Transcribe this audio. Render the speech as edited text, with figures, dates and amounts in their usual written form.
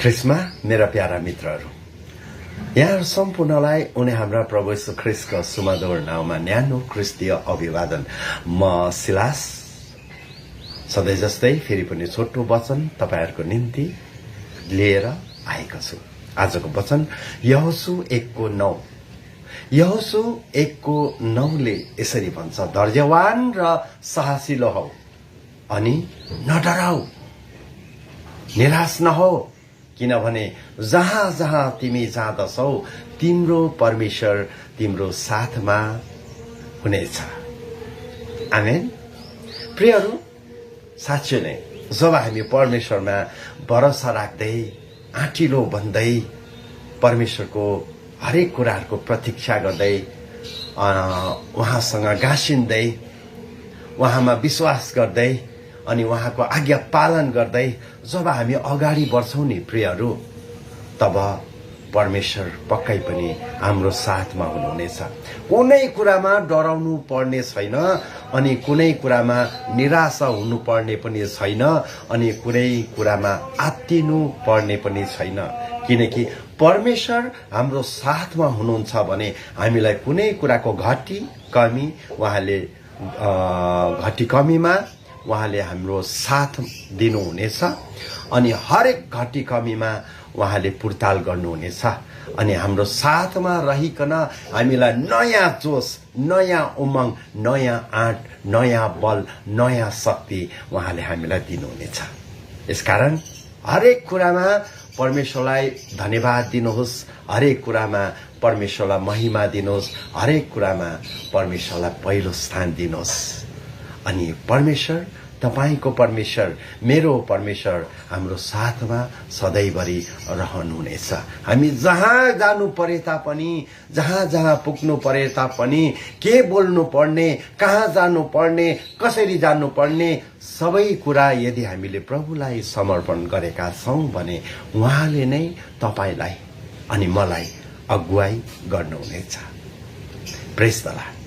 ख्रिस्टमा मेरा प्यारा मित्रहरू, यहाँ सम्पूर्णलाई उनी हाम्रा प्रभु यीशु ख्रिस्टको सुमधुर नाउँमा न्यानो ख्रिस्टीय अभिवादन। म सिलास सधैँ जस्तै फेरि पनि छोटो वचन तपाईहरुको निम्ति लिएर आएको छु। आजको वचन यहोशू 1:9। यहोशू 1:9ले यसरी भन्छ, धैर्यवान र साहसिलो हौ अनि नडराऊ, निराश नहो, किनभने जहाँ जहाँ तिमी जाँदछौ तिम्रो परमेश्वर तिम्रो साथमा हुनेछ। आमेन। प्रियहरू, साँच्चै नै जब हामी परमेश्वरमा भरोसा राख्दै आँटिलो बन्दै परमेश्वरको हरेक कुराहरूको प्रतीक्षा गर्दै उहाँसँग गाँसिँदै उहाँमा विश्वास गर्दै अनि उहाँको आज्ञा पालन गर्दै जब हामी अगाडि बढ्छौं नि प्रियहरू, तब परमेश्वर पक्कै पनि हाम्रो साथमा हुनुहुनेछ। कुनै कुरामा डराउनु पर्ने छैन अनि कुनै कुरामा निराशा हुनु पर्ने पनि छैन अनि कुनै कुरामा आत्तिनु पर्ने पनि छैन, किनकि परमेश्वर हाम्रो साथमा हुनुहुन्छ भने हामीलाई कुनै कुराको घटी कमीमा उहाँले हाम्रो साथ दिनुहुनेछ अनि हरेक घटी कमीमा उहाँले पुर्ताल गर्नुहुनेछ अनि हाम्रो साथमा रहिकन हामीलाई नयाँ जोश, नयाँ उमंग, नयाँ आँट, नयाँ बल, नयाँ शक्ति उहाँले हामीलाई दिनुहुनेछ। यसकारण हरेक कुरामा परमेश्वरलाई धन्यवाद दिनुहोस्, हरेक कुरामा परमेश्वरलाई महिमा दिनुहोस्, हरेक कुरामा परमेश्वरलाई पहिलो स्थान दिनुहोस्। अनि परमेश्वर, तपाईको परमेश्वर, मेरो परमेश्वर हाम्रो साथमा सधैँभरि रहनुहुनेछ। हामी जहाँ जानु परे तापनि, जहाँ जहाँ पुग्नु परे तापनि, के बोल्नु पर्ने, कहाँ जानु पर्ने, कसरी जानु पर्ने, सबै कुरा यदि हामीले प्रभुलाई समर्पण गरेका छौं भने उहाँले नै तपाईलाई अनि मलाई अगुवाई गर्नुहुनेछ। प्रेज द लर्ड।